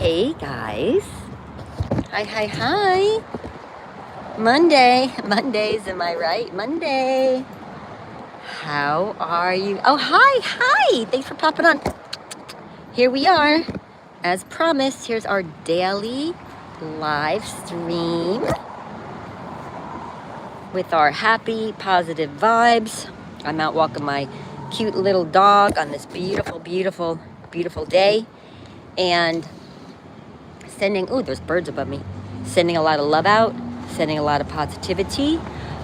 Hey guys. Hi. Mondays, am I right? Monday. How are you? Oh, hi. Thanks for popping on. Here we are. As promised, here's our daily live stream with our happy, positive vibes. I'm out walking my cute little dog on this beautiful day. And sending, there's birds above me. Sending a lot of love out, sending a lot of positivity.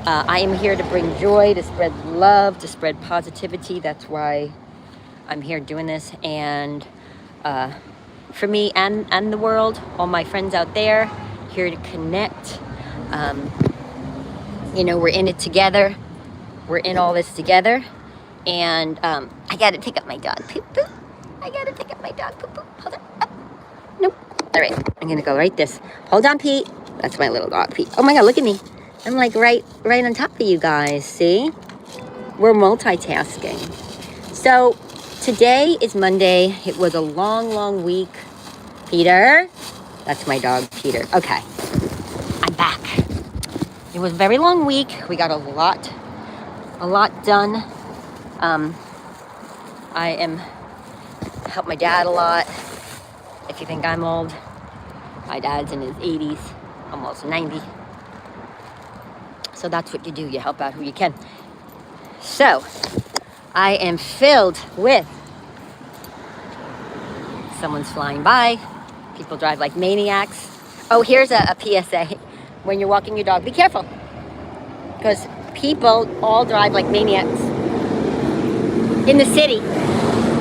I am here to bring joy, to spread love, to spread positivity. That's why I'm here doing this. And for me and the world, all my friends out there, here to connect. We're in it together. We're in all this together. And I got to pick up my dog. Poop. I got to pick up my dog. Poop. Hold on. Nope. All right, I'm gonna go right this. Hold on, Pete. That's my little dog, Pete. Oh my God, look at me. I'm like right on top of you guys. See? We're multitasking. So today is Monday. It was a long week. Peter. That's my dog, Peter. Okay, I'm back. It was a very long week. We got a lot done. I helped my dad a lot. If you think I'm old, my dad's in his 80s, almost 90. So that's what you do. You help out who you can. So I am filled with someone's flying by. People drive like maniacs. Oh, here's a PSA. When you're walking your dog, be careful. Because people all drive like maniacs. In the city.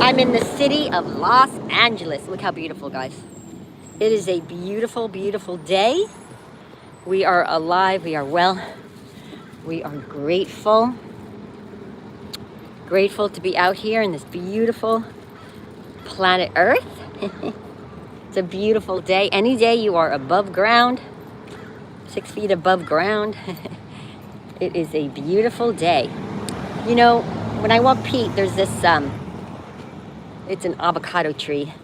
I'm in the city of Los Angeles. Look how beautiful, guys. It is a beautiful day. We are alive. We are well. We are grateful. Grateful to be out here in this beautiful planet Earth. It's a beautiful day. Any day you are above ground, 6 feet above ground. It is a beautiful day. When I walk Pete, there's this, it's an avocado tree.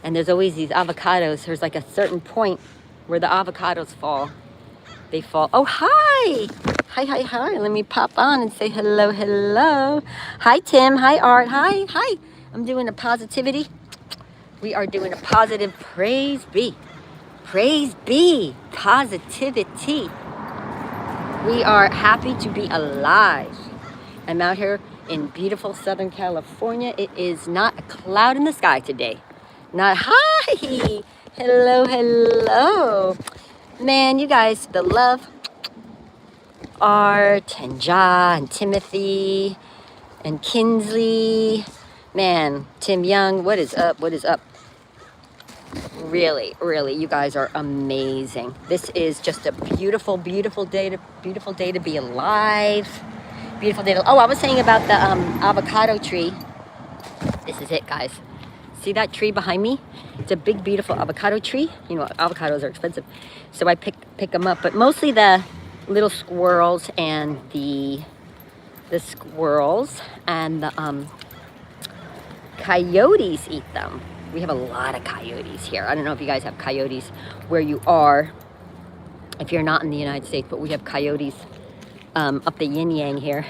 And there's always these avocados. There's like a certain point where the avocados fall. They fall. Oh, hi. Hi. Let me pop on and say hello. Hi, Tim. Hi, Art. Hi. I'm doing a positivity. We are doing a positive praise be. Positivity. We are happy to be alive. I'm out here in beautiful Southern California. It is not a cloud in the sky today. Hi. Hello. Man, you guys, the love. Art and Ja and Timothy and Kinsley. Man, Tim Young, what is up? Really, you guys are amazing. This is just a beautiful day to be alive. Beautiful day I was saying about the avocado tree. This is it, guys. See that tree behind me? It's a big, beautiful avocado tree. Avocados are expensive, so I pick them up. But mostly the little squirrels and the coyotes eat them. We have a lot of coyotes here. I don't know if you guys have coyotes where you are, if you're not in the United States, but we have coyotes up the yin yang here.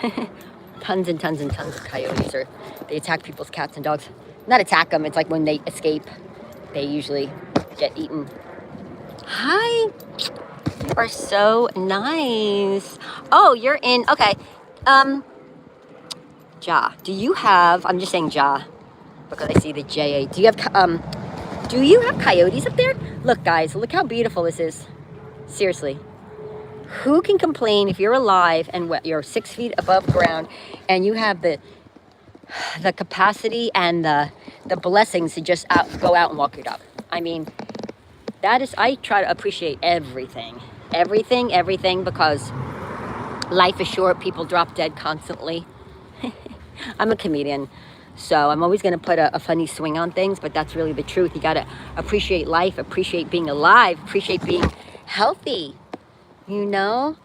Tons and tons of coyotes. Or they attack people's cats and dogs. Not attack them, it's like when they escape, they usually get eaten. Hi, you are so nice. Oh, you're in, okay. Ja, do you have, I'm just saying Ja, because I see the J-A. Do you have coyotes up there? Look, guys, look how beautiful this is. Seriously. Who can complain if you're alive and you're 6 feet above ground and you have the capacity and the blessings to just go out and walk your dog? I mean, I try to appreciate everything, because life is short. People drop dead constantly. I'm a comedian, so I'm always going to put a funny swing on things, but that's really the truth. You got to appreciate life, appreciate being alive, appreciate being healthy, and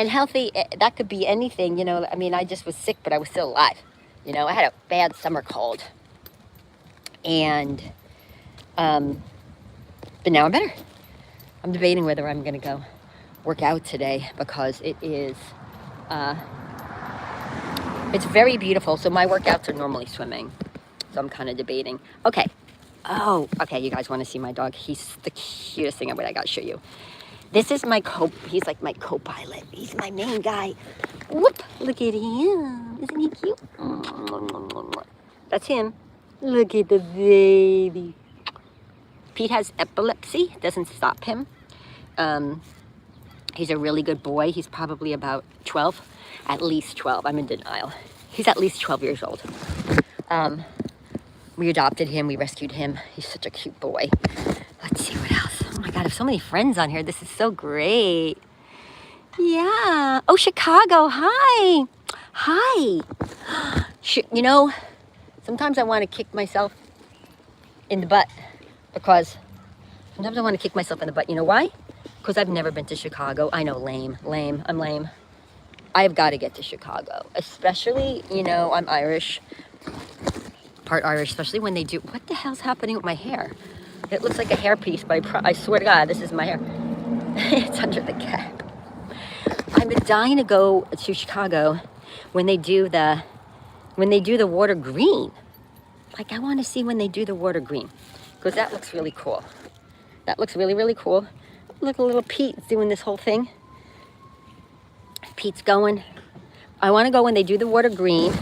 healthy, that could be anything, I mean, I just was sick, but I was still alive. I had a bad summer cold, and But now I'm better. I'm debating whether I'm going to go work out today because it is, it's very beautiful. So my workouts are normally swimming. So I'm kind of debating. Okay. Oh, okay. You guys want to see my dog? He's the cutest thing ever. I got to show you. This is my he's like my co-pilot. He's my main guy. Whoop, look at him. Isn't he cute? That's him. Look at the baby. Pete has epilepsy. It doesn't stop him. He's a really good boy. He's probably about 12. At least 12. I'm in denial. He's at least 12 years old. We adopted him. We rescued him. He's such a cute boy. Let's see what else. Oh my God, I have so many friends on here. This is so great. Yeah. Oh, Chicago. Hi. Hi. You know, sometimes I want to kick myself in the butt because sometimes I want to kick myself in the butt. You know why? Because I've never been to Chicago. I know, lame. I'm lame. I've got to get to Chicago, especially, you know, I'm Irish, part Irish, especially when they do, what the hell's happening with my hair? It looks like a hairpiece, but I swear to God, this is my hair. It's under the cap. I'm dying to go to Chicago when they do the water green. Like, I want to see when they do the water green, because that looks really cool. That looks really, really cool. Look, a little Pete doing this whole thing. Pete's going. I want to go when they do the water green.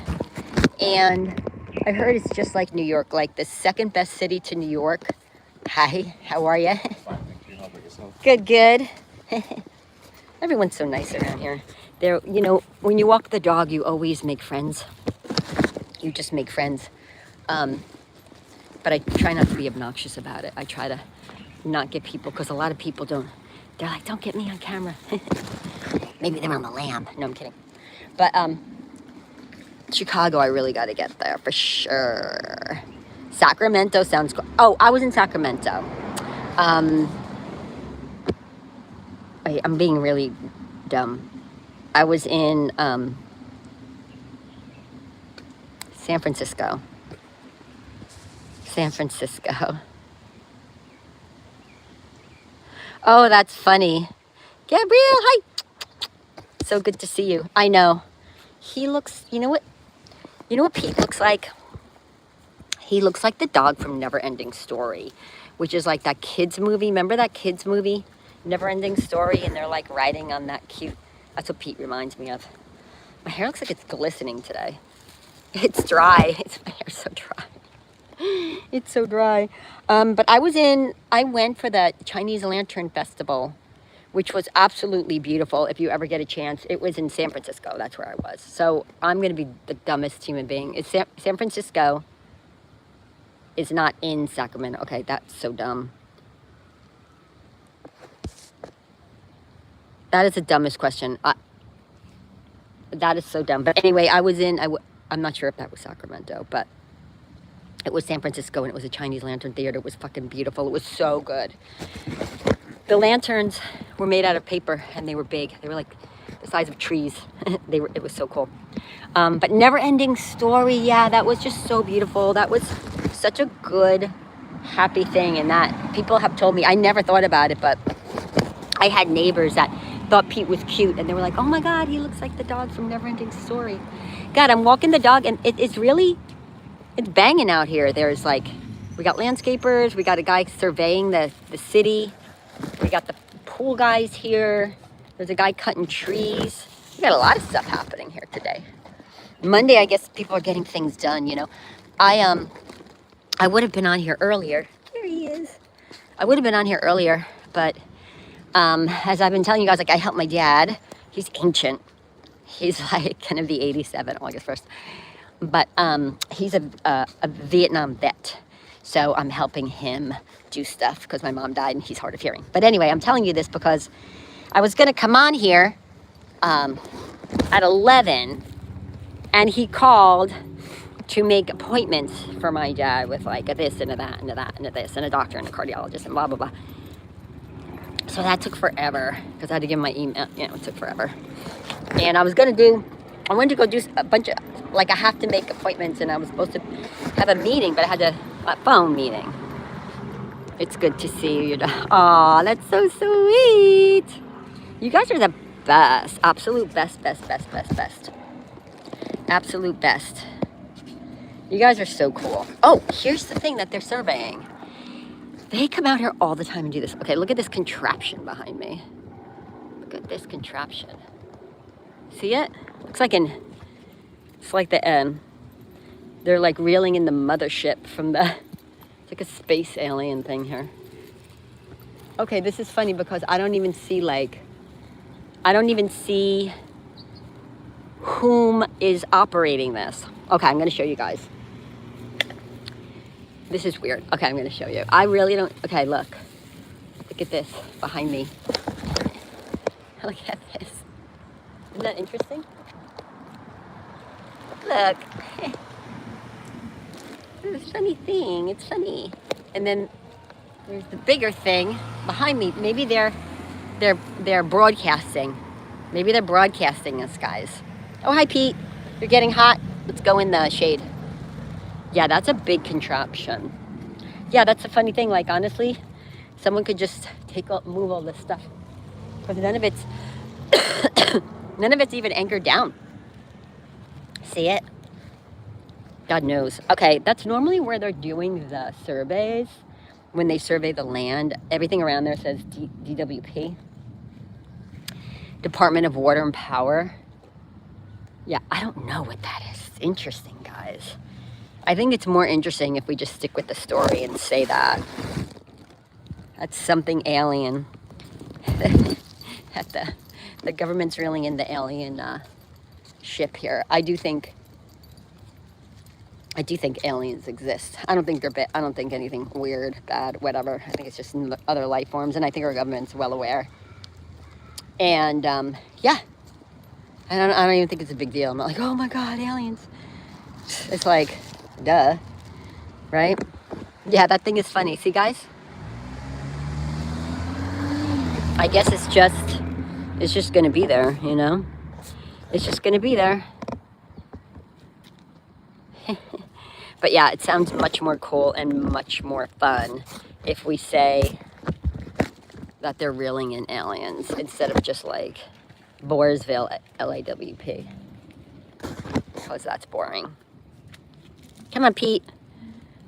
And I heard it's just like New York, like the second best city to New York. Hi, how are you? Fine, thank you. How about yourself? Good. Everyone's so nice around here. There, you know, when you walk the dog, you always make friends. You just make friends. But I try not to be obnoxious about it. I try to not get people, because a lot of people don't. They're like, don't get me on camera. Maybe they're on the lam. No, I'm kidding. But Chicago, I really got to get there for sure. Sacramento sounds cool. Oh, I was in Sacramento. I'm being really dumb. I was in San Francisco. Oh, that's funny. Gabriel, hi. So good to see you. I know. He looks, you know what Pete looks like? He looks like the dog from Never Ending Story, which is like that kids movie. Remember that kids movie, Never Ending Story? And they're like riding on that cute, that's what Pete reminds me of. My hair looks like it's glistening today. It's dry. My hair's so dry. It's so dry. But I went for the Chinese Lantern Festival, which was absolutely beautiful. If you ever get a chance, it was in San Francisco. That's where I was. So I'm going to be the dumbest human being. It's San Francisco is not in Sacramento. Okay, that's so dumb. That is the dumbest question. That is so dumb. But anyway, I'm not sure if that was Sacramento, but it was San Francisco, and it was a Chinese Lantern Theater. It was fucking beautiful. It was so good. The lanterns were made out of paper, and they were big. They were like the size of trees. It was so cool. But Never Ending Story, yeah, that was just so beautiful. That was such a good, happy thing. And that people have told me, I never thought about it, but I had neighbors that thought Pete was cute, and they were like, oh my God, he looks like the dog from Never Ending Story. God, I'm walking the dog, and it's banging out here. There's like, we got landscapers, we got a guy surveying the city, we got the pool guys here, there's a guy cutting trees. We got a lot of stuff happening here today. Monday, I guess people are getting things done, you know. I would have been on here earlier. Here he is. I would have been on here earlier, but as I've been telling you guys, like, I helped my dad. He's ancient. He's like gonna be 87 August 1st. But he's a Vietnam vet. So I'm helping him do stuff because my mom died and he's hard of hearing. But anyway, I'm telling you this because I was gonna come on here at 11, and he called to make appointments for my dad with like a this and a that and a that and a this and a doctor and a cardiologist and blah, blah, blah. So that took forever because I had to give him my email. You know, it took forever. And I wanted to go do a bunch of, like, I have to make appointments, and I was supposed to have a meeting, but I had a phone meeting. It's good to see you. Aw, that's so sweet. You guys are the best. Absolute best, best, best, best, best. Absolute best. You guys are so cool. Oh, here's the thing that they're surveying. They come out here all the time and do this. Okay, look at this contraption behind me. Look at this contraption. See it? Looks like it's like they're like reeling in the mothership from it's like a space alien thing here. Okay, this is funny because I don't even see whom is operating this. Okay, I'm gonna show you guys. This is weird. Okay, I'm gonna show you. I really don't, okay, look. Look at this behind me. Look at this. Isn't that interesting? Look. This is a funny thing. It's funny. And then there's the bigger thing behind me. Maybe they're broadcasting. Maybe they're broadcasting us, guys. Oh, hi, Pete. You're getting hot. Let's go in the shade. Yeah, that's a big contraption. Yeah, that's a funny thing. Like, honestly, someone could just move all this stuff. Because none of it's even anchored down. See it? God knows. Okay, that's normally where they're doing the surveys. When they survey the land, everything around there says DWP. Department of Water and Power. Yeah, I don't know what that is. It's interesting, guys. I think it's more interesting if we just stick with the story and say that. That's something alien. That the government's reeling in the alien ship here. I do think aliens exist. I don't think anything weird, bad, whatever. I think it's just other life forms, and I think our government's well aware. And yeah, I don't even think it's a big deal. I'm not like, oh my God, aliens. It's like, duh, right? Yeah, that thing is funny. See, guys? I guess it's just gonna be there, you know? It's just gonna be there. But yeah, it sounds much more cool and much more fun if we say that they're reeling in aliens instead of just like Boersville LAWP. Because that's boring. Come on, Pete.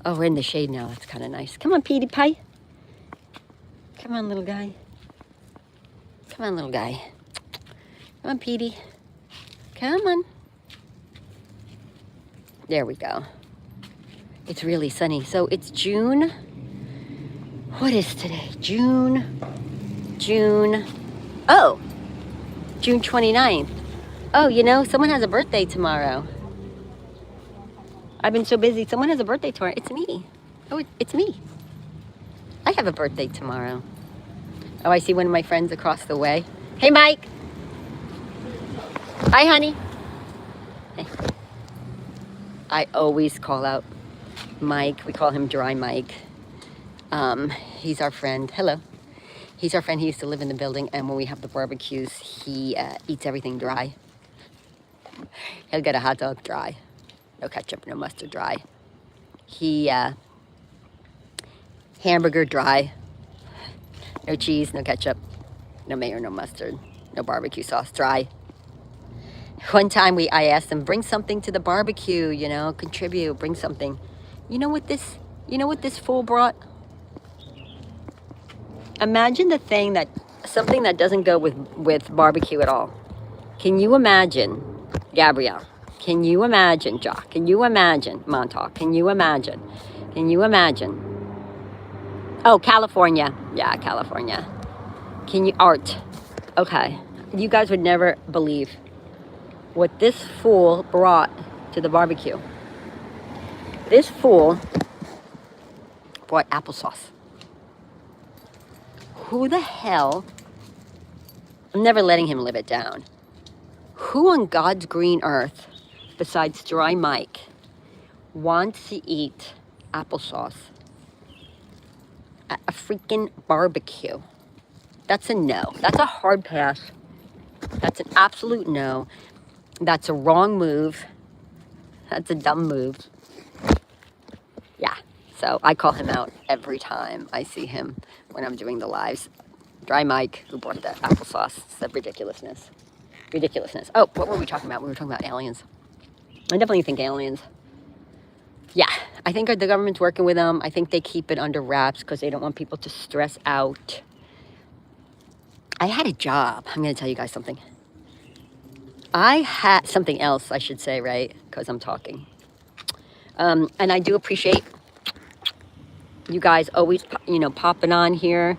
Oh, we're in the shade now. That's kind of nice. Come on, Petey Pie. Come on, little guy. Come on, little guy. Come on, Petey. Come on. There we go. It's really sunny. So it's June. What is today? June. Oh, June 29th. Oh, you know, someone has a birthday tomorrow. I've been so busy. Someone has a birthday tomorrow. It's me. Oh, it's me. I have a birthday tomorrow. Oh, I see one of my friends across the way. Hey, Mike. Hi, honey. Hey. I always call out Mike. We call him Dry Mike. He's our friend. Hello. He's our friend. He used to live in the building, and when we have the barbecues, he eats everything dry. He'll get a hot dog dry. No ketchup, no mustard, dry. Hamburger dry. No cheese, no ketchup, no mayo, no mustard, no barbecue sauce, dry. One time I asked him, bring something to the barbecue, you know, contribute, bring something. You know what this fool brought? Imagine something that doesn't go with barbecue at all. Can you imagine, Gabrielle? Can you imagine, Jock? Can you imagine, Montauk? Can you imagine? Oh, California. Yeah, California. Art. Okay. You guys would never believe what this fool brought to the barbecue. This fool brought applesauce. Who the hell? I'm never letting him live it down. Who on God's green earth, besides Dry Mike, wants to eat applesauce at a freaking barbecue? That's a no. That's a hard pass. That's an absolute no. That's a wrong move. That's a dumb move. Yeah. So I call him out every time I see him when I'm doing the lives. Dry Mike, who bought the applesauce. It's the ridiculousness. Ridiculousness. Oh, what were we talking about? We were talking about aliens. I definitely think aliens. Yeah, I think the government's working with them. I think they keep it under wraps because they don't want people to stress out. I had a job. I'm going to tell you guys something. I had something else, I should say, right? Because I'm talking. And I do appreciate you guys always, popping on here.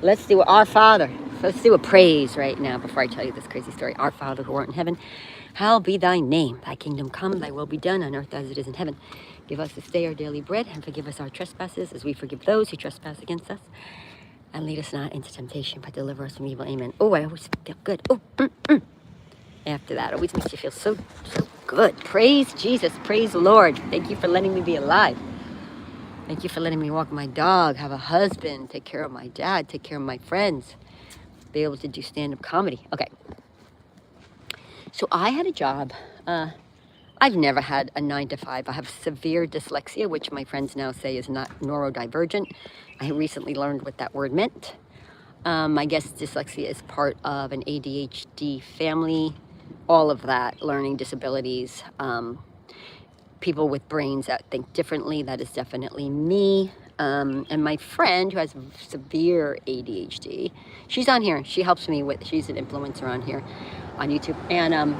Let's do Our Father. Let's do a praise right now before I tell you this crazy story. Our Father who art in heaven, hallowed be thy name. Thy kingdom come, thy will be done on earth as it is in heaven. Give us this day our daily bread and forgive us our trespasses as we forgive those who trespass against us. And lead us not into temptation, but deliver us from evil. Amen. Oh, I always feel good. Oh, After that, always makes you feel so good. Praise Jesus. Praise the Lord. Thank you for letting me be alive. Thank you for letting me walk my dog, have a husband, take care of my dad, take care of my friends, be able to do stand-up comedy. Okay. So I had a job. I've never had a 9 to 5. I have severe dyslexia, which my friends now say is not neurodivergent. I recently learned what that word meant. I guess dyslexia is part of an ADHD family. All of that, learning disabilities, people with brains that think differently. That is definitely me. And my friend who has severe ADHD, she's on here. She helps me she's an influencer on here on YouTube. And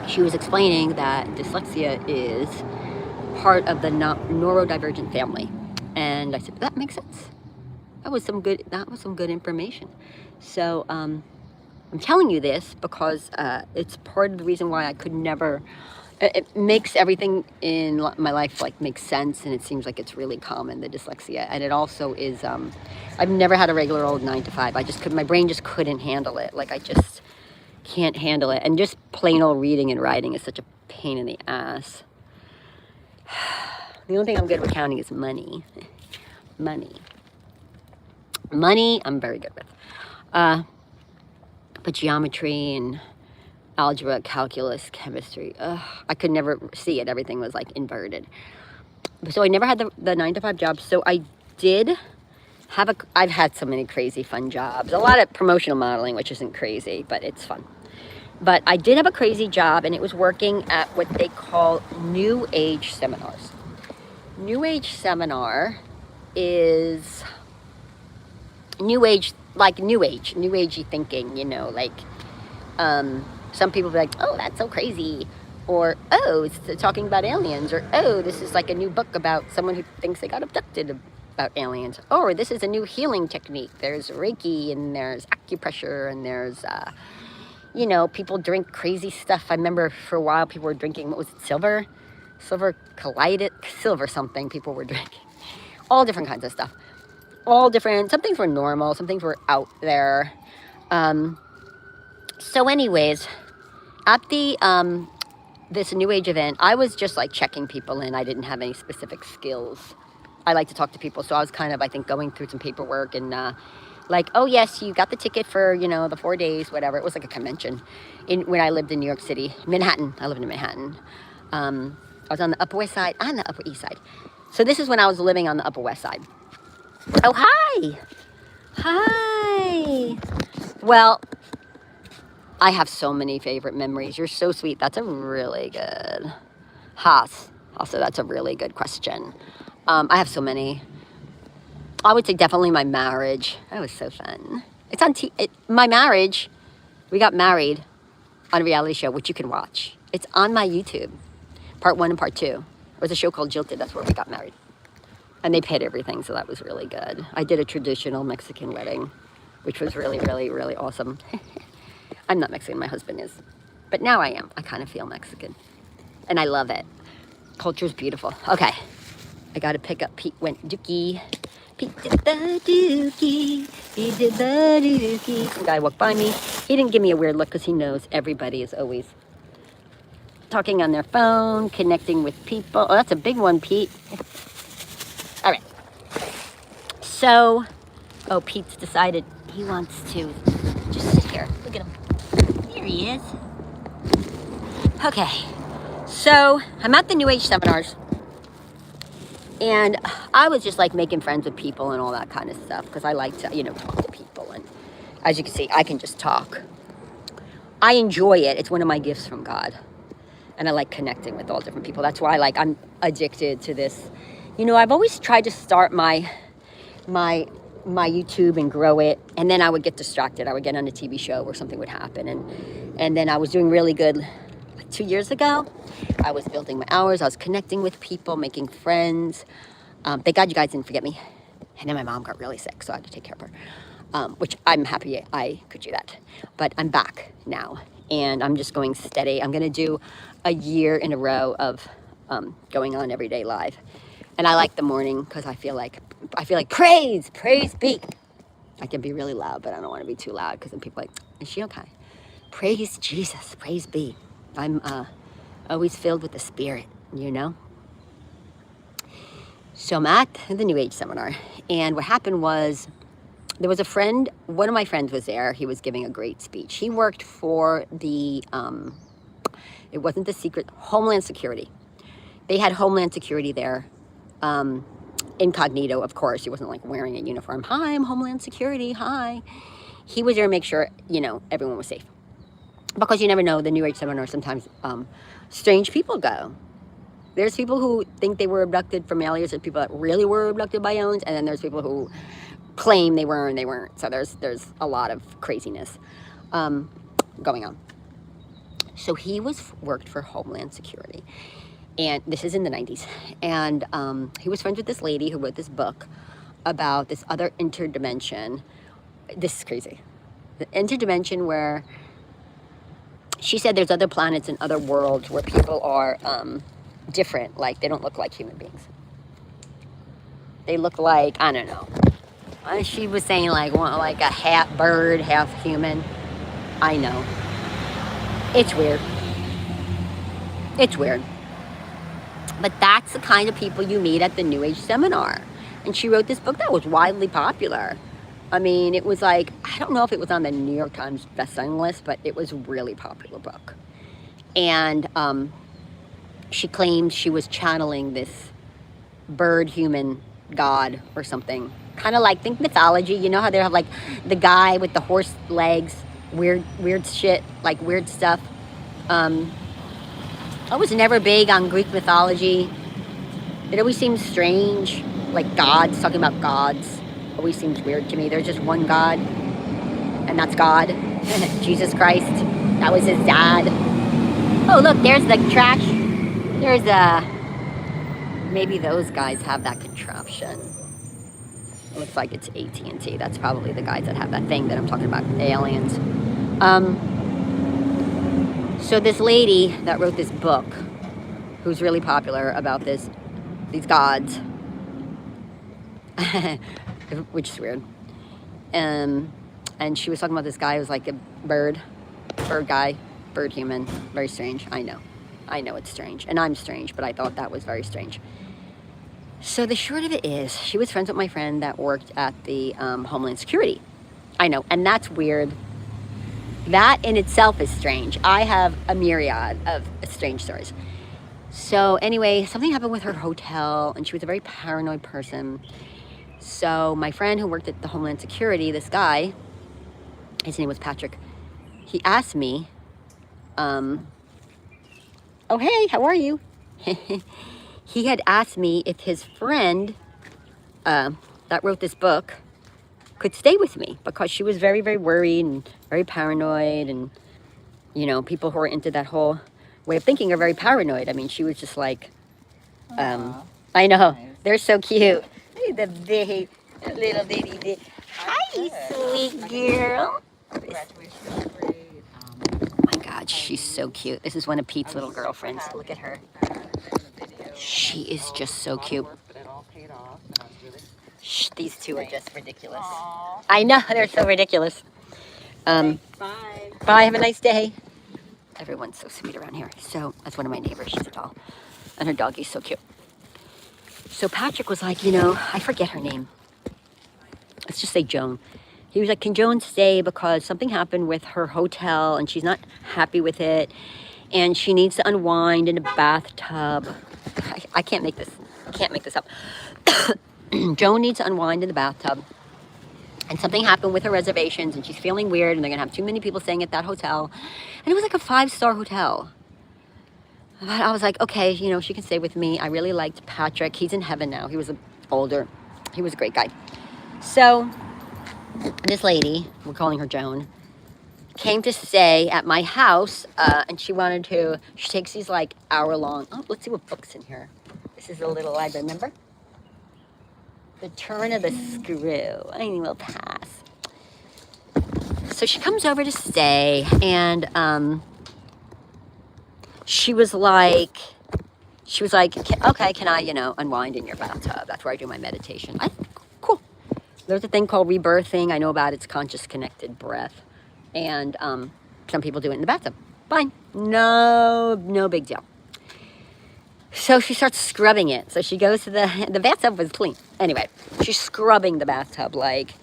she was explaining that dyslexia is part of the neurodivergent family. And I said, that makes sense. That was some good information. So I'm telling you this because it's part of the reason why I could never. It makes everything in my life make sense, and it seems like it's really common, the dyslexia. And it also is. I've never had a regular old 9 to 5. My brain just couldn't handle it. I just can't handle it. And just plain old reading and writing is such a pain in the ass. The only thing I'm good with counting is money. Money, I'm very good with. But geometry and algebra, calculus, chemistry, I could never see it. Everything was inverted. So I never had the 9 to 5 job. So I did I've had so many crazy fun jobs. A lot of promotional modeling, which isn't crazy, but it's fun. But I did have a crazy job, and it was working at what they call New Age seminars. New Age seminar is New Age, New Agey thinking, some people be like, oh, that's so crazy. Or, oh, it's talking about aliens. Or, oh, this is a new book about someone who thinks they got abducted about aliens. Or this is a new healing technique. There's Reiki, and there's acupressure, and there's, people drink crazy stuff. I remember for a while people were drinking, what was it, silver something people were drinking. All different kinds of stuff. All different, some things were normal, some things were out there. So anyways, at the this New Age event, I was just checking people in. I didn't have any specific skills. I like to talk to people, so I was kind of, I think, going through some paperwork and oh yes, you got the ticket for, the 4 days, whatever. It was like a convention when I lived in New York City, Manhattan. I lived in Manhattan. I was on the Upper West Side and the Upper East Side. So this is when I was living on the Upper West Side. Oh, hi. Hi. Well, I have so many favorite memories. You're so sweet. That's a really good. Haas. Also, that's a really good question. I have so many. I would say definitely my marriage. That was so fun. It's on my marriage. We got married on a reality show, which you can watch. It's on my YouTube. Part 1 and part 2. It was a show called Jilted. That's where we got married. And they paid everything, so that was really good. I did a traditional Mexican wedding, which was really, really, really awesome. I'm not Mexican, my husband is. But now I am. I kind of feel Mexican. And I love it. Culture's beautiful. Okay. I got to pick up Pete went dookie. Pete did the dookie. He did the dookie. Some guy walked by me. He didn't give me a weird look because he knows everybody is always talking on their phone, connecting with people. Oh, that's a big one, Pete. All right. So, Pete's decided he wants to just sit here. Look at him. There he is. Okay. So, I'm at the New Age seminars. And I was just like making friends with people and all that kind of stuff because I like to, talk to people. And as you can see, I can just talk. I enjoy it. It's one of my gifts from God. And I like connecting with all different people. That's why I'm addicted to this. I've always tried to start my YouTube and grow it, and then I would get distracted. I would get on a TV show or something would happen, and then I was doing really good 2 years ago. I was building my hours. I was connecting with people, making friends. Thank God you guys didn't forget me. And then my mom got really sick, so I had to take care of her, which I'm happy I could do that. But I'm back now, and I'm just going steady. I'm going to do a year in a row of going on everyday live. And I like the morning because I feel like praise be. I can be really loud, but I don't want to be too loud because then people are like, is she okay? Praise Jesus, praise be. I'm always filled with the Spirit, So I'm at the New Age seminar, and what happened was there was a friend, one of my friends was there. He was giving a great speech. He worked for the, it wasn't the secret, Homeland Security. They had Homeland Security there. Incognito, of course. He wasn't like wearing a uniform. Hi, I'm Homeland Security. Hi. He was there to make sure, everyone was safe. Because you never know, the New Age seminar, sometimes strange people go. There's people who think they were abducted from aliens. There's people that really were abducted by aliens. And then there's people who claim they were and they weren't. So there's a lot of craziness going on. So he worked for Homeland Security. And this is in the 90s. And he was friends with this lady who wrote this book about this other interdimension. This is crazy. The interdimension where she said there's other planets and other worlds where people are different. Like, they don't look like human beings. They look like, I don't know. She was saying like a half bird, half human. I know. It's weird. It's weird. But that's the kind of people you meet at the New Age seminar. And she wrote this book that was widely popular. I mean, it was like, I don't know if it was on the New York Times bestselling list, but it was a really popular book. And she claimed she was channeling this bird human god or something. Kind of like, think mythology. You know how they have like the guy with the horse legs, weird shit, like weird stuff. I was never big on Greek mythology. It always seems strange, like gods, talking about gods. Always seems weird to me. There's just one God, and that's God. Jesus Christ. That was his dad. Oh, look, there's the trash. There's maybe those guys have that contraption. It looks like it's AT&T. That's probably the guys that have that thing that I'm talking about, aliens. So this lady that wrote this book, who's really popular about these gods, which is weird, and she was talking about this guy who was like a bird guy, bird human, very strange. I know it's strange, and I'm strange, but I thought that was very strange. So the short of it is, she was friends with my friend that worked at the Homeland Security. I know, and that's weird. That in itself is strange. I have a myriad of strange stories. So anyway, something happened with her hotel, and she was a very paranoid person. So my friend who worked at the Homeland Security, this guy, his name was Patrick, he asked me, oh, hey, how are you? He had asked me if his friend that wrote this book could stay with me, because she was very, very worried and very paranoid. And, people who are into that whole way of thinking are very paranoid. I mean, she was just like, I know, nice. They're so cute. Hey, the big little baby. Hi, sweet girl. Oh my God, she's so cute. This is one of Pete's little girlfriends. Look at her. She is just so cute. Shh, these two are just ridiculous. Aww. I know, they're so ridiculous. Bye. Bye, have a nice day. Everyone's so sweet around here. So that's one of my neighbors. She's a doll. And her doggie's so cute. So Patrick was like, I forget her name. Let's just say Joan. He was like, can Joan stay because something happened with her hotel and she's not happy with it. And she needs to unwind in a bathtub. I can't make this can't make this up. Joan needs to unwind in the bathtub. And something happened with her reservations, and she's feeling weird, and they're going to have too many people staying at that hotel. And it was like a 5-star hotel. But I was like, okay, you know, she can stay with me. I really liked Patrick. He's in heaven now. He was older. He was a great guy. So this lady, we're calling her Joan, came to stay at my house, and she takes these like hour-long, let's see what book's in here. This is a little library, remember? The Turn of the Screw. I will pass. So she comes over to stay, and she was like, okay, can I, you know, unwind in your bathtub? That's where I do my meditation. Cool. There's a thing called rebirthing. I know about it. It's conscious connected breath. And some people do it in the bathtub. Fine. No big deal. So she starts scrubbing it. So she goes to the bathtub was clean. Anyway, she's scrubbing the bathtub. Like,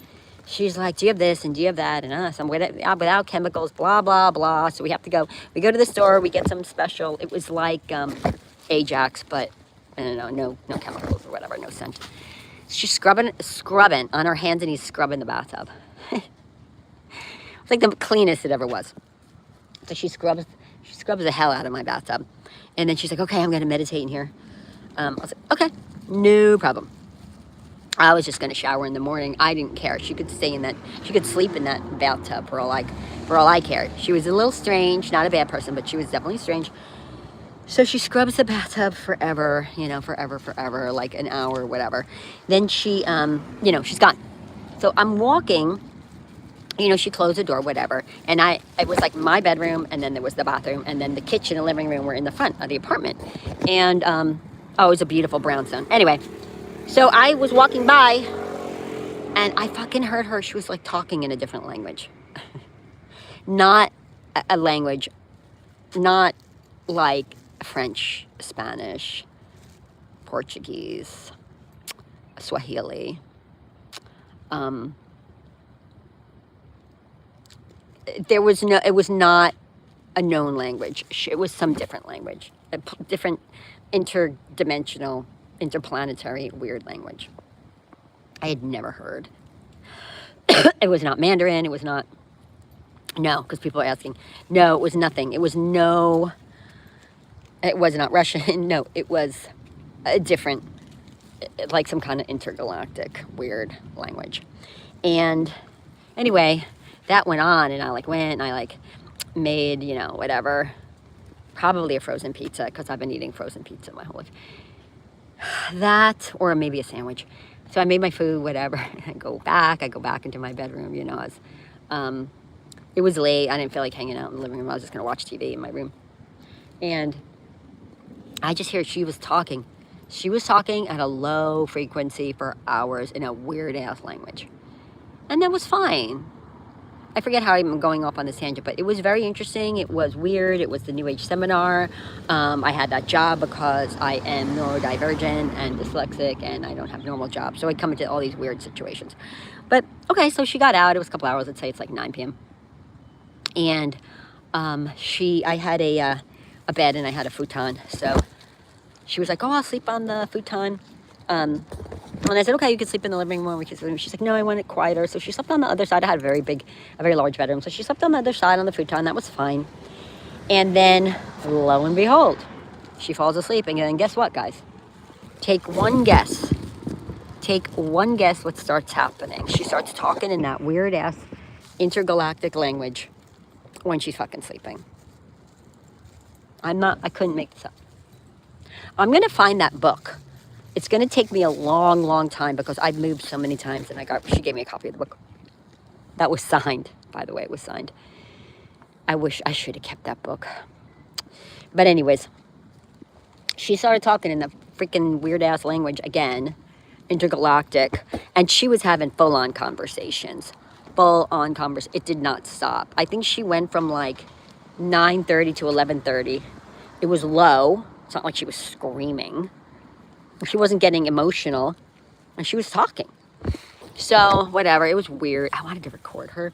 she's like, do you have this and do you have that? And some without chemicals, blah, blah, blah. So we go to the store, we get some special, it was like Ajax, but I don't know, no chemicals or whatever, no scent. She's scrubbing on her hands and knees, scrubbing the bathtub. It's like the cleanest it ever was. So she scrubs the hell out of my bathtub. And then she's like, okay, I'm going to meditate in here. I was like, okay, no problem. I was just going to shower in the morning. I didn't care. She could sleep in that bathtub for all I cared. She was a little strange, not a bad person, but she was definitely strange. So she scrubs the bathtub forever, you know, forever, like an hour or whatever. Then she, you know, she's gone. So I'm walking. You know, she closed the door, whatever. And it was like my bedroom, and then there was the bathroom, and then the kitchen and living room were in the front of the apartment. And, it was a beautiful brownstone. Anyway, so I was walking by, and I fucking heard her. She was like talking in a different language. Not a language, not like French, Spanish, Portuguese, Swahili, it was not a known language. It was some different language, a different interdimensional, interplanetary, weird language. I had never heard. It was not Mandarin. It was not, no, because people are asking. No, it was nothing. It was not Russian. No, it was a different, like some kind of intergalactic, weird language. And anyway, that went on, and I went and I made, you know, whatever, probably a frozen pizza, because I've been eating frozen pizza my whole life. That, or maybe a sandwich. So I made my food, whatever. I go back into my bedroom, you know. It was late. I didn't feel like hanging out in the living room. I was just going to watch TV in my room. And I just hear she was talking. She was talking at a low frequency for hours in a weird-ass language. And that was fine. I forget how I'm going off on this tangent, but it was very interesting. It was weird. It was the New Age seminar. I had that job because I am neurodivergent and dyslexic, and I don't have normal jobs. So I come into all these weird situations. But, okay, so she got out. It was a couple hours. Let's say it's like 9 p.m. And I had a bed, and I had a futon. So she was like, oh, I'll sleep on the futon. And I said, okay, you can sleep in the living room. She's like, no, I want it quieter. So she slept on the other side. I had a very large bedroom. So she slept on the other side on the futon. That was fine. And then, lo and behold, she falls asleep. And then guess what, guys? Take one guess. Take one guess what starts happening. She starts talking in that weird-ass intergalactic language when she's fucking sleeping. I couldn't make this up. I'm going to find that book. It's going to take me a long, long time because I've moved so many times, and she gave me a copy of the book. That was signed, by the way. It was signed. I wish I should have kept that book. But anyways, she started talking in the freaking weird-ass language again, intergalactic, and she was having full-on conversations. It did not stop. I think she went from like 9:30 to 11:30. It was low. It's not like she was screaming. She wasn't getting emotional, and she was talking. So, whatever. It was weird. I wanted to record her.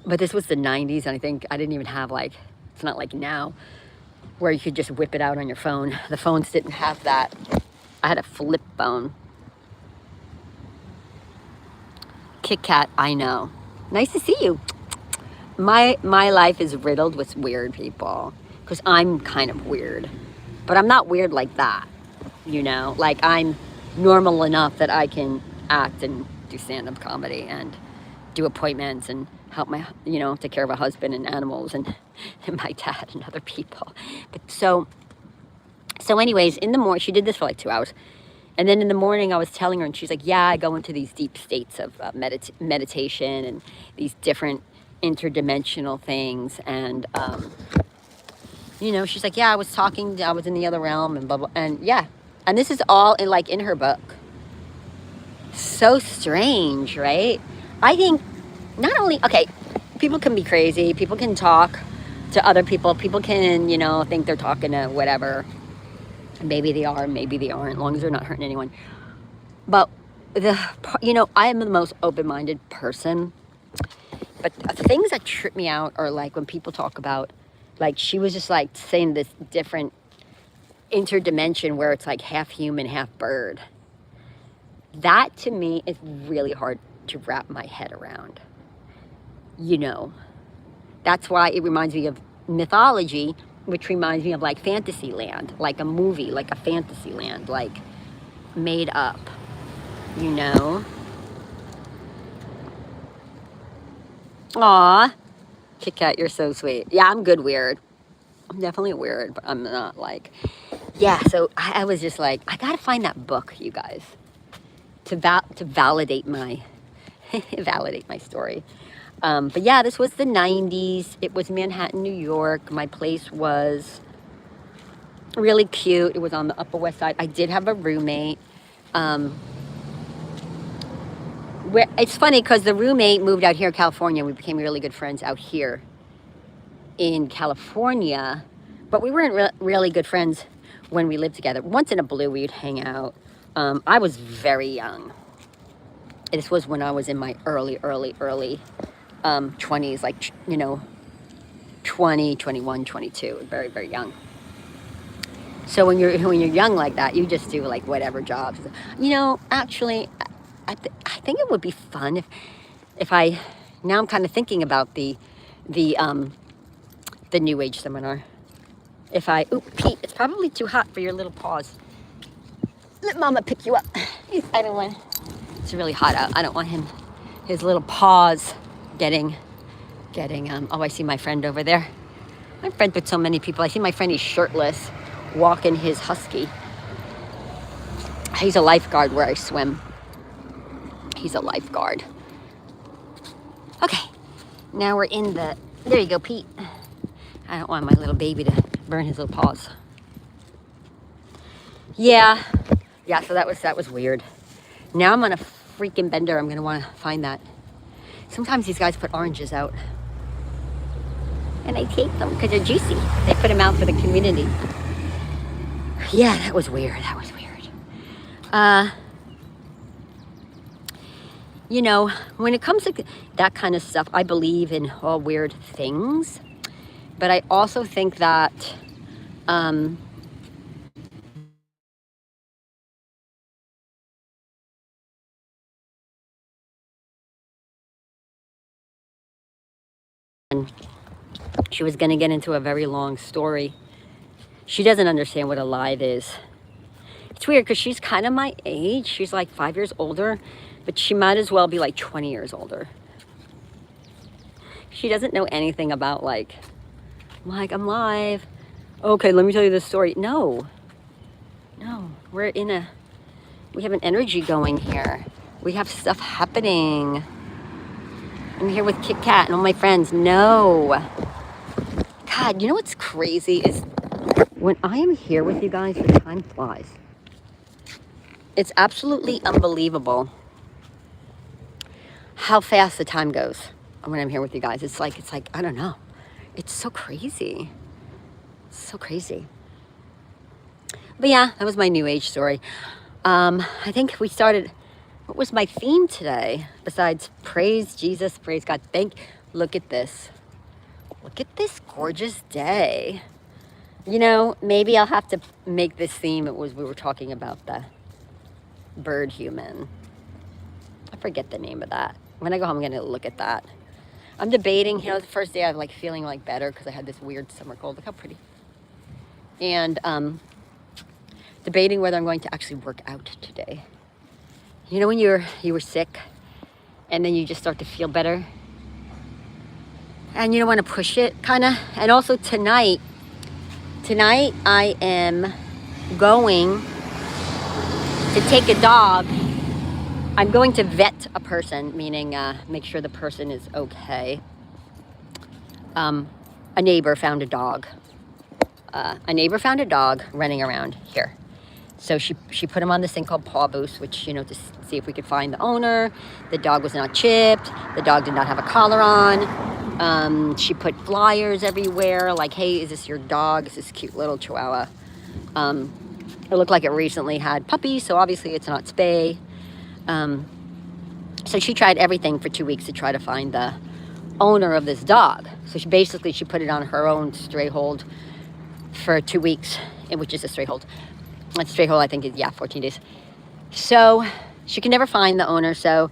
But this was the 90s, and I think I didn't even have, it's not like now. where you could just whip it out on your phone. The phones didn't have that. I had a flip phone. Kit Kat, I know. Nice to see you. My life is riddled with weird people because I'm kind of weird, but I'm not weird like that, you know? Like, I'm normal enough that I can act and do stand-up comedy and do appointments and help my, you know, take care of a husband and animals and my dad and other people. But so anyways, in the morning, she did this for like 2 hours. And then in the morning I was telling her, and she's like, yeah, I go into these deep states of meditation and these different interdimensional things. And, you know, she's like, yeah, I was in the other realm and blah, blah. And yeah, and this is all in her book. So strange, right? I think not only, okay, people can be crazy. People can talk to other people. People can, you know, think they're talking to whatever. Maybe they are, maybe they aren't, as long as they're not hurting anyone. But, you know, I am the most open-minded person. But the things that trip me out are like when people talk about, like, she was just like saying this different interdimension where it's like half human, half bird. That to me is really hard to wrap my head around. You know, that's why it reminds me of mythology, which reminds me of like fantasy land, like a movie, like a fantasy land, like made up, you know? Aw, Kit Kat, you're so sweet. Yeah, I'm good weird. I'm definitely weird, but I'm not like, yeah, so I was just like, I gotta find that book, you guys, to validate my, validate my story. But yeah, this was the 90s. It was Manhattan, New York. My place was really cute. It was on the Upper West Side. I did have a roommate. It's funny because the roommate moved out here in California. We became really good friends out here in California. But we weren't really good friends when we lived together. Once in a blue, we'd hang out. I was very young. This was when I was in my early 20s, like, you know, 20, 21, 22, very, very young. So when you're young like that, you just do like whatever jobs. You know, actually, I think it would be fun if I, now I'm kind of thinking about the New Age seminar. If I, Pete, it's probably too hot for your little paws. Let Mama pick you up. I don't want, it's really hot out. I don't want his little paws getting, oh, I see my friend over there. I'm friends with so many people. I see my friend, he's shirtless, walking his husky. He's a lifeguard where I swim. He's a lifeguard. Okay, now we're in the, there you go, Pete. I don't want my little baby to burn his little paws. Yeah, so that was weird. Now I'm on a freaking bender. I'm gonna wanna find that. Sometimes these guys put oranges out. And I take them because they're juicy. They put them out for the community. Yeah, that was weird. You know, when it comes to that kind of stuff, I believe in all weird things. But I also think that she was going to get into a very long story. She doesn't understand what a live is. It's weird because she's kind of my age. She's like 5 years older, but she might as well be like 20 years older. She doesn't know anything about like, I'm live. Okay, let me tell you this story. No, we have an energy going here. We have stuff happening. I'm here with Kit Kat and all my friends. No. God, you know what's crazy is when I am here with you guys, the time flies. It's absolutely unbelievable how fast the time goes when I'm here with you guys. It's like, I don't know. It's so crazy. So crazy. But yeah, that was my New Age story. I think we started, what was my theme today? Besides praise Jesus, praise God. Look at this. Look at this gorgeous day. You know, maybe I'll have to make this theme. We were talking about the bird human. I forget the name of that. When I go home, I'm gonna look at that. I'm debating, you know, the first day I'm like feeling like better because I had this weird summer cold. Look how pretty. And debating whether I'm going to actually work out today. You know when you were sick and then you just start to feel better and you don't want to push it, kind of. And also tonight I am going to take a dog. I'm going to vet a person, meaning make sure the person is okay. A neighbor found a dog. Running around here. So she put him on this thing called Paw Boost, which, you know, to see if we could find the owner. The dog was not chipped. The dog did not have a collar on. She put flyers everywhere, like, hey, is this your dog? It's this cute little Chihuahua. It looked like it recently had puppies, so obviously it's not spay. So she tried everything for 2 weeks to try to find the owner of this dog. So she put it on her own stray hold for 2 weeks, which is a stray hold. A stray hold, I think, is 14 days. So she could never find the owner. So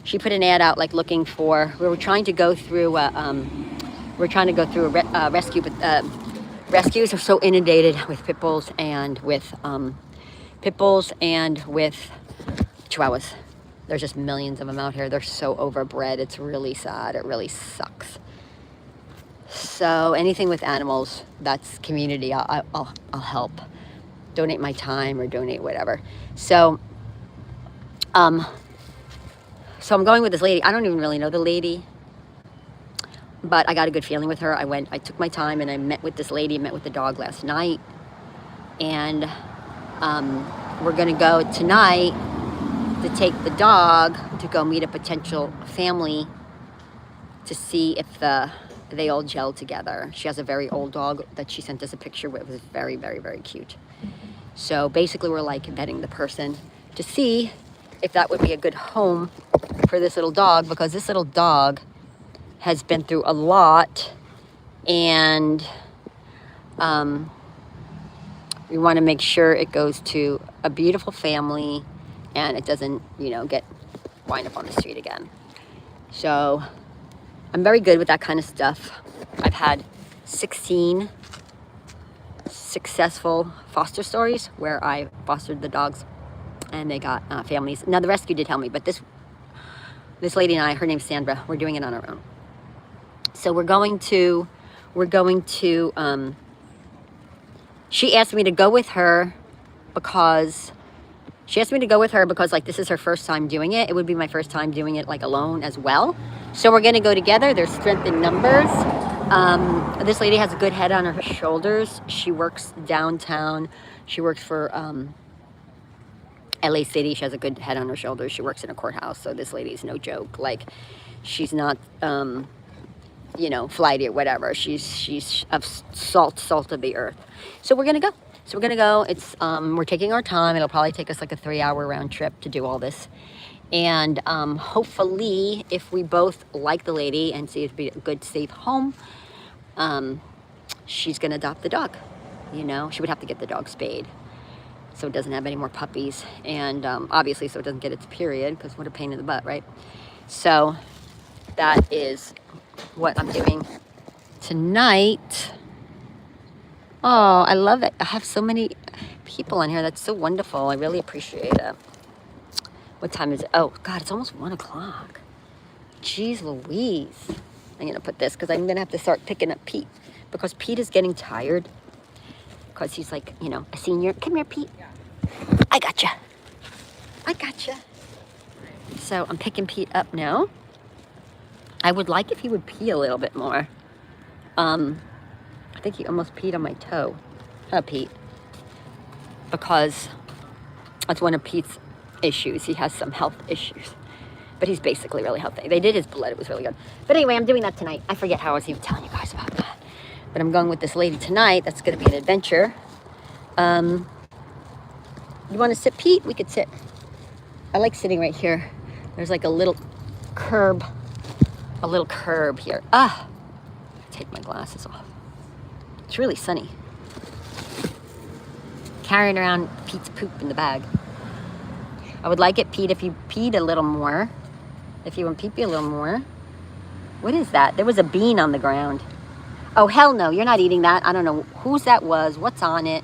she put an ad out, like looking for. We were trying to go through. Rescue, but rescues are so inundated with pit bulls and with Chihuahuas. There's just millions of them out here. They're so overbred. It's really sad. It really sucks. So anything with animals, that's community. I'll help. Donate my time or donate whatever. So I'm going with this lady. I don't even really know the lady, but I got a good feeling with her. I took my time and I met with this lady, met with the dog last night. And we're gonna go tonight to take the dog to go meet a potential family to see if they all gel together. She has a very old dog that she sent us a picture with. It was very, very, very cute. So basically we're like vetting the person to see if that would be a good home for this little dog, because this little dog has been through a lot, and we want to make sure it goes to a beautiful family and it doesn't, you know, wind up on the street again. So I'm very good with that kind of stuff. I've had 16 successful foster stories where I fostered the dogs and they got families. Now the rescue did help me, but this lady and I, her name's Sandra, we're doing it on our own. So we're going to she asked me to go with her because like this is her first time doing it. It would be my first time doing it like alone as well. So we're gonna go together. There's strength in numbers. This lady has a good head on her shoulders. She works downtown. She works for LA City. She has a good head on her shoulders. She works in a courthouse. So this lady's no joke. Like, she's not you know, flighty or whatever. She's of salt of the earth. So we're gonna go. It's we're taking our time. It'll probably take us like a 3-hour round trip to do all this. And hopefully, if we both like the lady and see it be a good, safe home, she's gonna adopt the dog. You know, she would have to get the dog spayed so it doesn't have any more puppies, and obviously so it doesn't get its period, because what a pain in the butt, right? So that is what I'm doing tonight. Oh, I love it. I have so many people on here. That's so wonderful. I really appreciate it. What time is it? Oh, God, it's almost 1 o'clock. Jeez Louise. I'm going to put this because I'm going to have to start picking up Pete, because Pete is getting tired because he's like, you know, a senior. Come here, Pete. I gotcha. So I'm picking Pete up now. I would like if he would pee a little bit more. I think he almost peed on my toe. Pete. Because that's one of Pete's issues. He has some health issues. But he's basically really healthy. They did his blood. It was really good. But anyway, I'm doing that tonight. I forget how I was even telling you guys about that. But I'm going with this lady tonight. That's going to be an adventure. You want to sit, Pete? We could sit. I like sitting right here. There's like a little curb here. Take my glasses off. It's really sunny. carrying around Pete's poop in the bag. I would like it, Pete, if you peed a little more. If you want pee a little more. What is that? There was a bean on the ground. Oh, hell no. You're not eating that. I don't know whose that was. What's on it?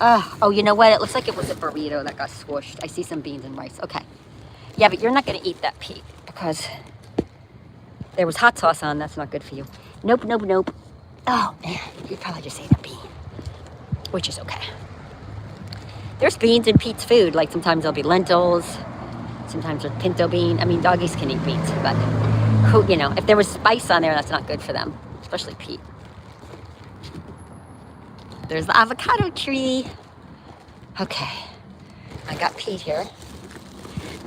Oh, you know what? It looks like it was a burrito that got squished. I see some beans and rice. Okay. Yeah, but you're not going to eat that, Pete, because there was hot sauce on. That's not good for you. Nope, nope, nope. Oh, man. You probably just ate a bean, which is okay. There's beans in Pete's food. Like sometimes there'll be lentils. Sometimes there's pinto bean. I mean, doggies can eat beans, but who, you know, if there was spice on there, that's not good for them, especially Pete. There's the avocado tree. Okay, I got Pete here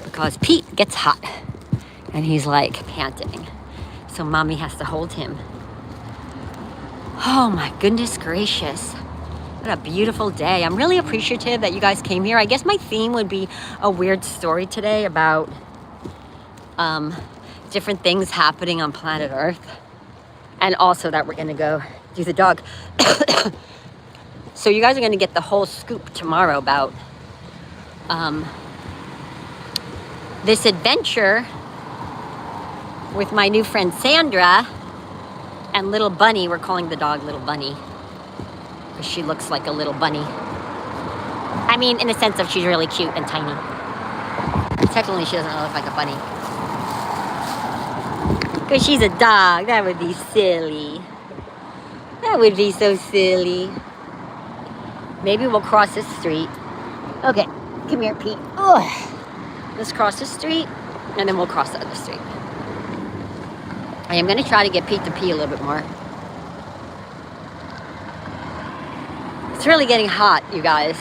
because Pete gets hot and he's like panting. So mommy has to hold him. Oh my goodness gracious. What a beautiful day. I'm really appreciative that you guys came here. I guess my theme would be a weird story today about different things happening on planet Earth. And also that we're gonna go do the dog. So you guys are gonna get the whole scoop tomorrow about this adventure with my new friend Sandra and little Bunny. We're calling the dog Little Bunny because she looks like a little bunny. I mean, in the sense of she's really cute and tiny. Technically, she doesn't look like a bunny. Because she's a dog. That would be silly. That would be so silly. Maybe we'll cross this street. Okay, come here, Pete. Oh, let's cross the street, and then we'll cross the other street. I am going to try to get Pete to pee a little bit more. It's really getting hot, you guys.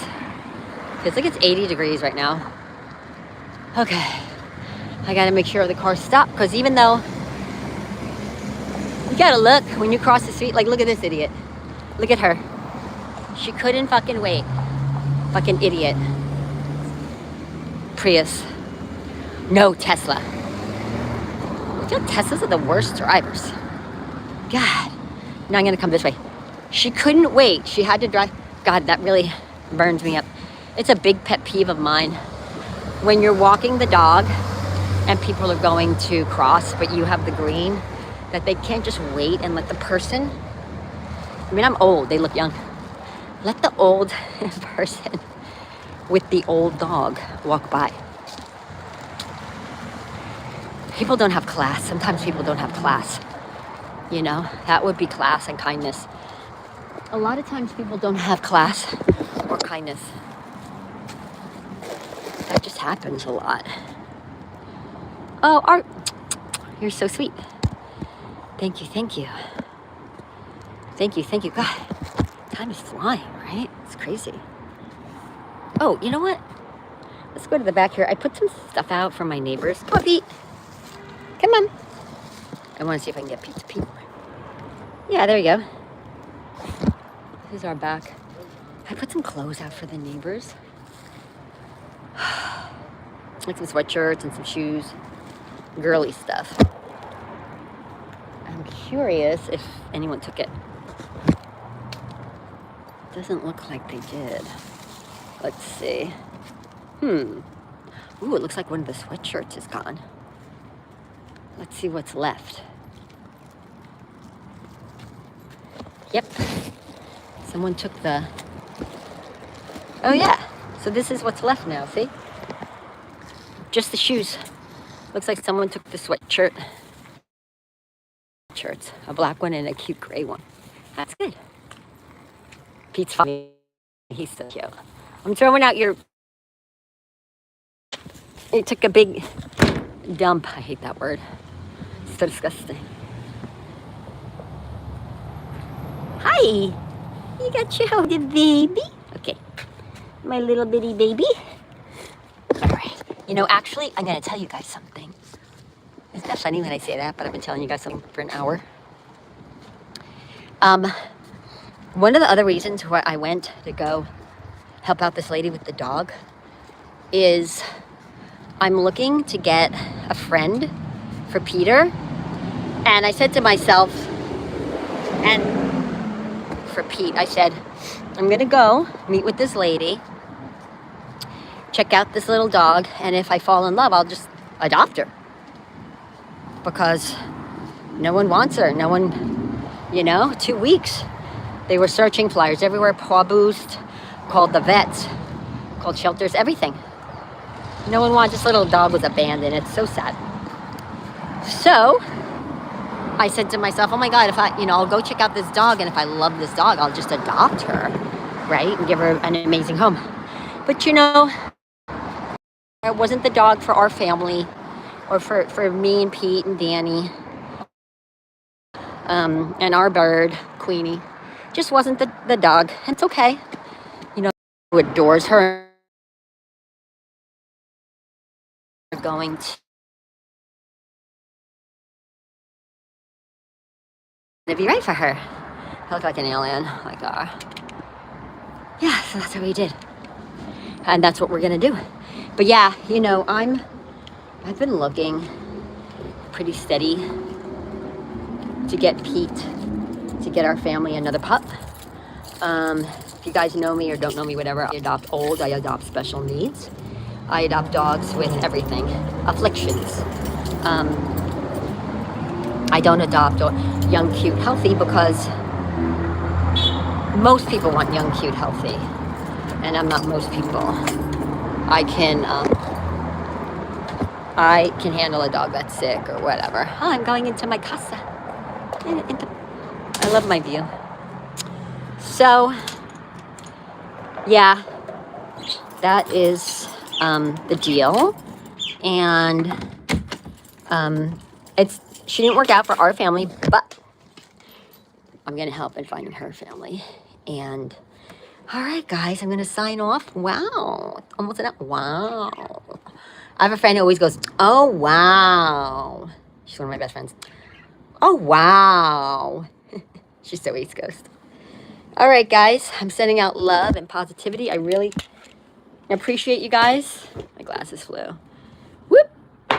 Feels like it's 80 degrees right now. Okay, I got to make sure the cars stop, because even though you got to look when you cross the street, like look at this idiot. Look at her. She couldn't fucking wait. Fucking idiot. Prius. No Tesla. I feel Teslas are the worst drivers. God. Now I'm going to come this way. She couldn't wait. She had to drive. God, that really burns me up. It's a big pet peeve of mine. When you're walking the dog and people are going to cross, but you have the green, that they can't just wait and let the person. I mean, I'm old. They look young. Let the old person with the old dog walk by. People don't have class. Sometimes people don't have class. You know, that would be class and kindness. A lot of times people don't have class or kindness. That just happens a lot. Oh, Art, you're so sweet. Thank you, thank you. Thank you, thank you. God, time is flying, right? It's crazy. Oh, you know what? Let's go to the back here. I put some stuff out for my neighbors. Come on, Pete. Come on. I want to see if I can get Pete to pee. Yeah, there you go. This is our back. I put some clothes out for the neighbors. Like some sweatshirts and some shoes. Girly stuff. I'm curious if anyone took it. Doesn't look like they did. Let's see. Ooh, it looks like one of the sweatshirts is gone. Let's see what's left. Yep. Someone took the... Oh, yeah. So this is what's left now, see? Just the shoes. Looks like someone took the sweatshirt. Shirts. A black one and a cute gray one. That's good. Pete's funny. He's so cute. I'm throwing out your... It took a big dump. I hate that word. It's so disgusting. Hi. You got your howdy baby. Okay. My little bitty baby. All right. You know, actually, I'm going to tell you guys something. Isn't that funny when I say that? But I've been telling you guys something for an hour. One of the other reasons why I went to go help out this lady with the dog is I'm looking to get a friend for Peter. And I said to myself, and for Pete, I said, I'm gonna go meet with this lady, check out this little dog, and if I fall in love, I'll just adopt her. Because no one wants her. No one, 2 weeks. They were searching, flyers everywhere, paw boost, called the vets, called shelters, everything. No one wants this little dog was abandoned. It's so sad. So I said to myself, oh my God, if I'll go check out this dog, and if I love this dog, I'll just adopt her, right? And give her an amazing home. But it wasn't the dog for our family, or for me and Pete and Danny, and our bird, Queenie. Just wasn't the dog. It's okay. Who adores her, going to be right for her. I look like an alien. Like, yeah, so that's what we did. And that's what we're gonna do. But yeah, I've been looking pretty steady to get Pete, to get our family another pup. If you guys know me or don't know me, whatever, I adopt old, I adopt special needs. I adopt dogs with everything, afflictions. I don't adopt young, cute, healthy, because most people want young, cute, healthy. And I'm not most people. I can handle a dog that's sick or whatever. Oh, I'm going into my casa. I love my view. So, yeah, that is the deal. And she didn't work out for our family, but I'm going to help in finding her family. And all right, guys, I'm going to sign off. Wow. Almost enough. Wow. I have a friend who always goes, oh, wow. She's one of my best friends. Oh, wow. She's so East Coast. All right, guys, I'm sending out love and positivity. I really appreciate you guys. My glasses flew. Whoop.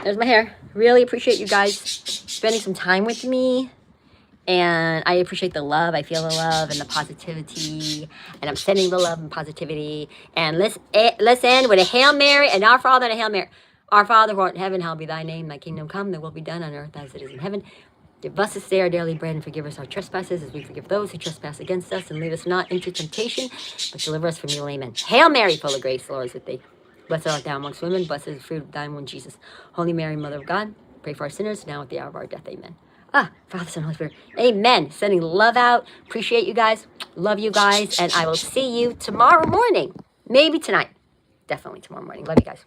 There's my hair. Really appreciate you guys spending some time with me. And I appreciate the love. I feel the love and the positivity. And I'm sending the love and positivity. And let's end with a Hail Mary and Our Father and a Hail Mary. Our Father who art in heaven, hallowed be thy name. Thy kingdom come, thy will be done on earth as it is in heaven. Give us this day our daily bread, and forgive us our trespasses as we forgive those who trespass against us. And lead us not into temptation, but deliver us from evil. Amen. Hail Mary, full of grace, the Lord is with thee. Blessed art thou amongst women. Blessed is the fruit of thy womb, Jesus. Holy Mary, Mother of God, pray for our sinners, now at the hour of our death. Amen. Father, Son, Holy Spirit. Amen. Sending love out. Appreciate you guys. Love you guys. And I will see you tomorrow morning. Maybe tonight. Definitely tomorrow morning. Love you guys.